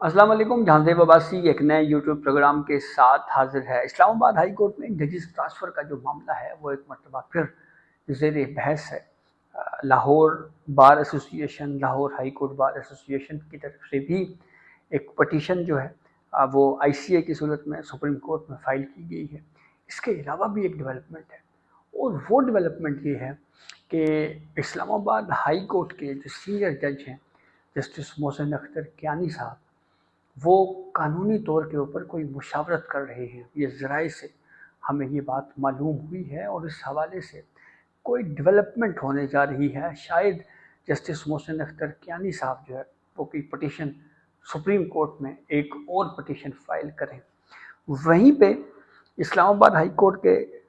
अस्सलाम वालेकुम। जहां ज़ेब अब्बासी एक नए यूट्यूब प्रोग्राम के साथ हाजिर है। इस्लामाबाद हाई कोर्ट में जजेस ट्रांसफ़र का जो मामला है वो एक मरतबा फिर ज़ेर बहस है। Lahore bar association, Lahore high court bar association की तरफ से भी एक पटिशन जो है वो ICA की सूरत में सुप्रीम कोर्ट में फ़ाइल की गई है। इसके अलावा भी एक डेवलपमेंट है और वो डेवलपमेंट ये है कि इस्लामाबाद हाई कोर्ट के जो सीनियर जज हैं जस्टिस मोहसिन अख्तर कियानी साहब, वो कानूनी तौर के ऊपर कोई मुशावरत कर रहे हैं। ये ज़राए से हमें ये बात मालूम हुई है और इस हवाले से कोई डेवलपमेंट होने जा रही है। शायद जस्टिस मोहसिन अख्तर कियानी साहब जो है वो कोई पटिशन सुप्रीम कोर्ट में एक और पटिशन फाइल करें। वहीं पे इस्लामाबाद हाई कोर्ट के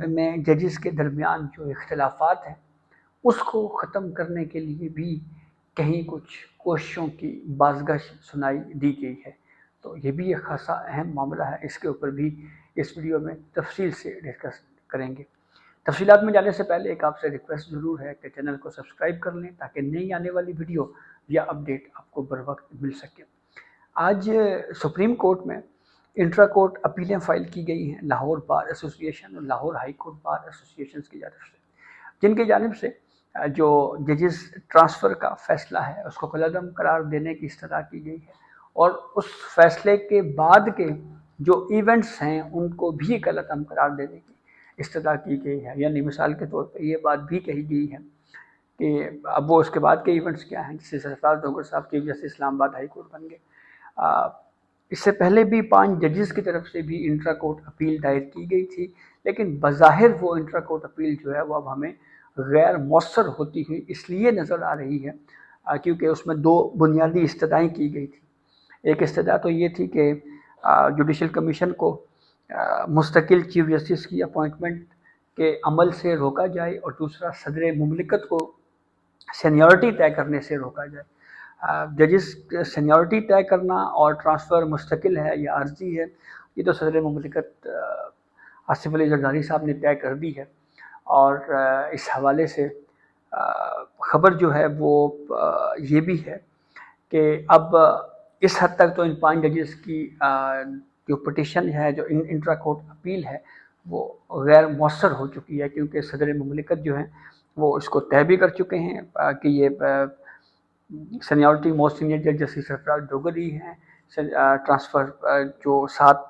में जजेस के दरमियान जो इख्तलाफात हैं उसको ख़त्म करने के लिए भी कहीं कुछ कोशिशों की बाज़गाश सुनाई दी गई है। तो ये भी एक खासा अहम मामला है, इसके ऊपर भी इस वीडियो में तफसील से डिस्कस करेंगे। तफसीलात में जाने से पहले एक आपसे रिक्वेस्ट ज़रूर है कि चैनल को सब्सक्राइब कर लें ताकि नई आने वाली वीडियो या अपडेट आपको बर वक्त मिल सके। आज सुप्रीम कोर्ट में इंट्रा कोर्ट अपीलें फ़ाइल की गई हैं लाहौर बार एसोसिएशन और Lahore high court bar association की जानब से, जिनकी जानिब से जो जजेस ट्रांसफ़र का फ़ैसला है उसको कलअदम करार देने की इस्तदा की गई है और उस फैसले के बाद के जो इवेंट्स हैं उनको भी कलअदम करार देने की इस्तदा की गई है। यानी मिसाल के तौर पर ये बात भी कही गई है कि अब वो उसके बाद के इवेंट्स क्या हैं, जिससे सरफराज डोगर साहब chief justice Islamabad high court बन गए। इससे पहले भी 5 जजेस की तरफ से भी इंट्रा कोर्ट अपील दायर की गई थी, लेकिन बज़ाहिर वो इंट्रा कोर्ट अपील जो है वो अब हमें गैर मौसर होती हुई इसलिए नज़र आ रही है क्योंकि उसमें 2 बुनियादी इस्तदाएँ की गई थी। एक इस्तदा तो ये थी कि जुडिशल कमीशन को मुस्तकिल चीफ जस्टिस की अपॉइंटमेंट के अमल से रोका जाए और दूसरा सदर मुमलिकत को सीनियरिटी तय करने से रोका जाए। जजेस सीनियरिटी तय करना और ट्रांसफ़र मुस्तकिल है या आर्जी है, ये तो सदर मुमलिकत आसिफ अली जरदारी साहब ने तय कर दी है और इस हवाले से ख़बर जो है वो ये भी है कि अब इस हद तक तो इन 5 जजेस की जो पटिशन है, जो इंट्रा कोर्ट अपील है, वो गैर मौसर हो चुकी है क्योंकि सदर मुमलिकत जो हैं वो इसको तय भी कर चुके हैं कि ये सीनियरिटी मोस्ट सीनियर जज जस्टिस सरफराज डोगर ही हैं। ट्रांसफ़र जो 7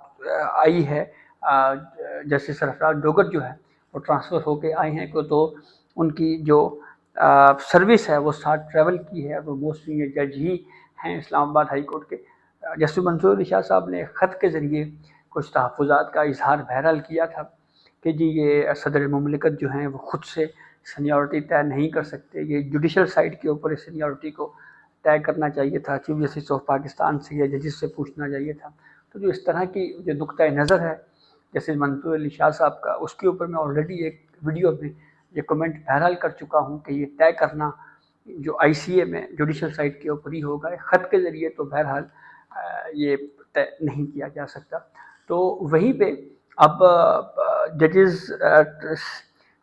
आई है जस्टिस सरफराज डोगर जो है वो ट्रांसफ़र होके आए हैं को, तो उनकी जो सर्विस है वो 7 ट्रैवल की है, वो मोस्ट सीनियर जज ही हैं इस्लामाबाद हाई कोर्ट के। जस्टिस मंसूर अली शाह साहब ने ख़त के ज़रिए कुछ तहफ़्फ़ुज़ात का इजहार बहरहाल किया था कि जी ये सदर मुमलिकत जो हैं वो ख़ुद से सीनियरिटी तय नहीं कर सकते, ये जुडिशल साइड के ऊपर इस सीनियरिटी को तय करना चाहिए था, चीफ जस्टिस ऑफ पाकिस्तान से या जजेस से पूछना चाहिए था। तो जो इस तरह की जो नुक्ता नज़र है जैसे मंसूर अली शाह साहब का, उसके ऊपर मैं ऑलरेडी एक वीडियो में ये कमेंट बहरहाल कर चुका हूँ कि ये तय करना जो ICA में जुडिशल साइड के ऊपर ही होगा, ख़त के ज़रिए तो बहरहाल ये तय नहीं किया जा सकता। तो वहीं पे अब जजेस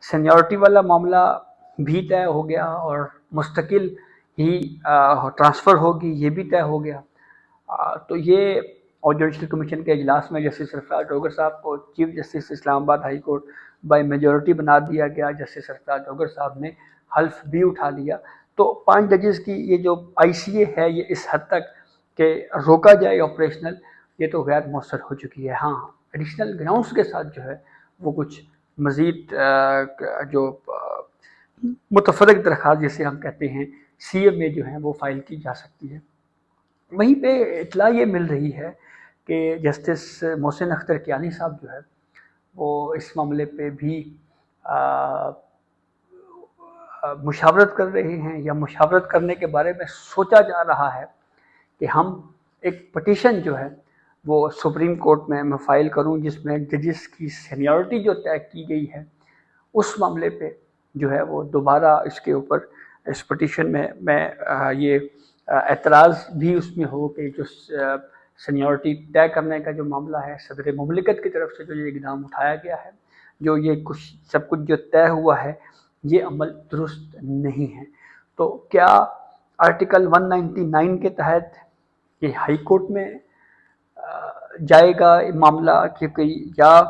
सीनियरिटी वाला मामला भी तय हो गया और मुस्तकिल ही ट्रांसफ़र होगी, ये भी तय हो गया। तो ये और जुडिशल कमीशन के इजलास में जस्टिस सरफराज डोगर साहब को chief justice Islamabad high court by majority बना दिया गया। जस्टिस सरफराज डोगर साहब ने हल्फ भी उठा लिया। तो 5 जजेस की ये जो ICA है ये इस हद तक कि रोका जाए ऑपरेशनल, ये तो गैर मौसर हो चुकी है। हाँ, एडिशनल ग्राउंड्स के साथ जो है वो कुछ मज़ीद जो मुतफ़र्रिक़ दरख़्वास्त जिसे हम कहते हैं CMA जो है वो फ़ाइल की जा सकती है। वहीं पे इत्तला ये मिल रही है कि जस्टिस मोहसिन अख्तर कियानी साहब जो है वो इस मामले पे भी मुशावरत कर रहे हैं या मुशावरत करने के बारे में सोचा जा रहा है कि हम एक पटिशन जो है वो सुप्रीम कोर्ट में मैं फ़ाइल करूं जिसमें जजेस की सीनियरिटी जो तय की गई है उस मामले पे जो है वो दोबारा इसके ऊपर इस पटिशन में मैं ये एतराज़ भी उसमें हो कि जो सीनियरिटी तय करने का जो मामला है सदर मुमलिकत की तरफ से जो ये इक़दाम उठाया गया है, जो ये कुछ सब कुछ जो तय हुआ है ये अमल दुरुस्त नहीं है। तो क्या आर्टिकल 199 के तहत کہ ہائی کورٹ میں جائے گا معاملہ کہ کوئی، یا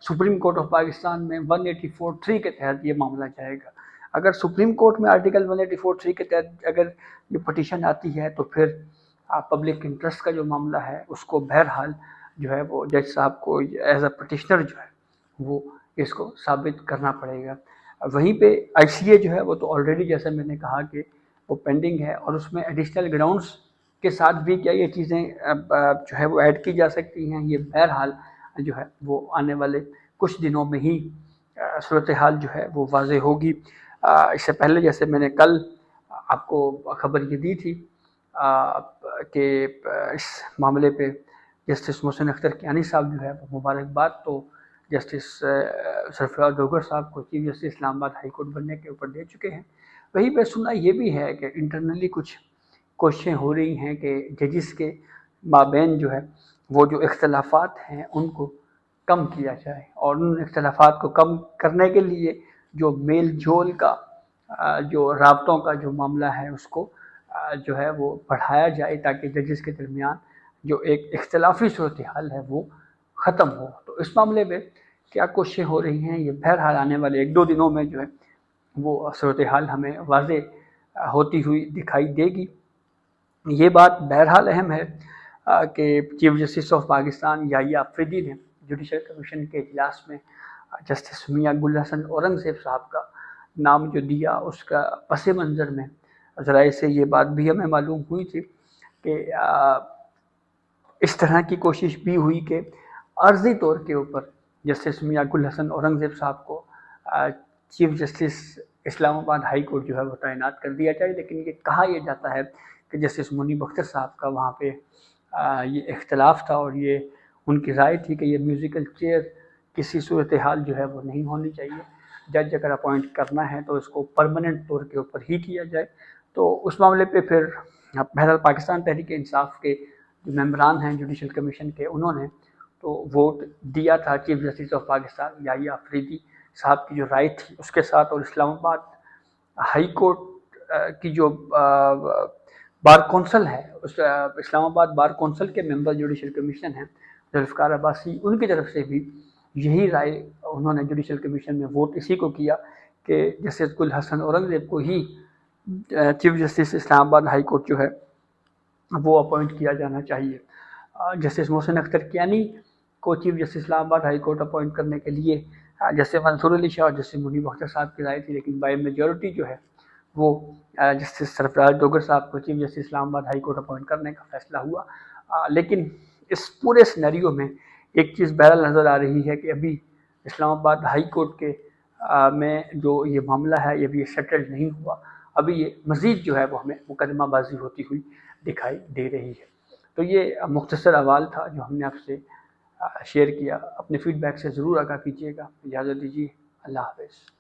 سپریم کورٹ آف پاکستان میں 184(3) کے تحت یہ معاملہ جائے گا. اگر سپریم کورٹ میں آرٹیکل 184(3) کے تحت اگر یہ پٹیشن آتی ہے تو پھر پبلک انٹرسٹ کا جو معاملہ ہے اس کو بہرحال جو ہے وہ جج صاحب کو ایز اے پٹیشنر جو ہے وہ اس کو ثابت کرنا پڑے گا. وہیں پہ آئی سی اے جو ہے وہ تو آلریڈی جیسے میں نے کہا کہ وہ پینڈنگ ہے، اور اس میں ایڈیشنل گراؤنڈس کے ساتھ بھی کیا یہ چیزیں جو ہے وہ ایڈ کی جا سکتی ہیں. یہ بہرحال جو ہے وہ آنے والے کچھ دنوں میں ہی صورتحال جو ہے وہ واضح ہوگی. اس سے پہلے جیسے میں نے کل آپ کو خبر یہ دی تھی کہ اس معاملے پہ جسٹس محسن اختر کیانی صاحب جو ہے مبارکباد تو جسٹس سرفراز ڈوگر صاحب کو چیف جسٹس اسلام آباد ہائی کورٹ بننے کے اوپر دے چکے ہیں. وہیں پہ سننا یہ بھی ہے کہ انٹرنلی کچھ کوششیں ہو رہی ہیں کہ ججز کے مابین جو ہے وہ جو اختلافات ہیں ان کو کم کیا جائے، اور ان اختلافات کو کم کرنے کے لیے جو میل جول کا جو رابطوں کا جو معاملہ ہے اس کو جو ہے وہ بڑھایا جائے تاکہ ججز کے درمیان جو ایک اختلافی صورتحال ہے وہ ختم ہو. تو اس معاملے میں کیا کوششیں ہو رہی ہیں یہ بہرحال آنے والے 1-2 دنوں میں جو ہے وہ صورتحال ہمیں واضح ہوتی ہوئی دکھائی دے گی. یہ بات بہرحال اہم ہے کہ چیف جسٹس آف پاکستان یحییٰ آفریدی نے جوڈیشل کمیشن کے اجلاس میں جسٹس میاں گل حسن اورنگزیب صاحب کا نام جو دیا، اس کا پس منظر میں ذرائع سے یہ بات بھی ہمیں معلوم ہوئی تھی کہ اس طرح کی کوشش بھی ہوئی کہ عارضی طور کے اوپر جسٹس میاں گل حسن اورنگزیب صاحب کو چیف جسٹس اسلام آباد ہائی کورٹ جو ہے وہ تعینات کر دیا جائے. لیکن یہ کہا یہ جاتا ہے کہ جسٹس منیب اختر صاحب کا وہاں پہ یہ اختلاف تھا، اور یہ ان کی رائے تھی کہ یہ میوزیکل چیئر کسی صورتحال جو ہے وہ نہیں ہونی چاہیے. جج اگر اپوائنٹ کرنا ہے تو اس کو پرماننٹ طور کے اوپر ہی کیا جائے. تو اس معاملے پہ پھر بہرحال پاکستان تحریک انصاف کے جو ممبران ہیں جوڈیشل کمیشن کے، انہوں نے تو ووٹ دیا تھا چیف جسٹس آف پاکستان یحییٰ آفریدی صاحب کی جو رائے تھی اس کے ساتھ. اور اسلام آباد ہائی کورٹ کی جو بار کونسل ہے، اس اسلام آباد بار کونسل کے ممبر جوڈیشل کمیشن ہیں ذوالفقار عباسی، ان کی طرف سے بھی یہی رائے انہوں نے جوڈیشل کمیشن میں ووٹ اسی کو کیا کہ جسٹس گل حسن اورنگزیب کو ہی چیف جسٹس اسلام آباد ہائی کورٹ جو ہے وہ اپوائنٹ کیا جانا چاہیے. جسٹس محسن اختر کیانی کو چیف جسٹس اسلام آباد ہائی کورٹ اپوائنٹ کرنے کے لیے جسٹس منصور علی شاہ اور جسٹس منیب اختر صاحب کی رائے تھی، لیکن بائی میجورٹی جو ہے وہ جسٹس سرفراز ڈوگر صاحب کو چیف جسٹس اسلام آباد ہائی کورٹ اپوائنٹ کرنے کا فیصلہ ہوا. لیکن اس پورے سینیریو میں ایک چیز بہرحال نظر آ رہی ہے کہ ابھی اسلام آباد ہائی کورٹ کے میں جو یہ معاملہ ہے یہ بھی سیٹلڈ نہیں ہوا. ابھی یہ مزید جو ہے وہ ہمیں مقدمہ بازی ہوتی ہوئی دکھائی دے رہی ہے. تو یہ مختصر احوال تھا جو ہم نے آپ سے شیئر کیا. اپنے فیڈ بیک سے ضرور آگاہ کیجیے گا. اجازت دیجیے، اللہ حافظ.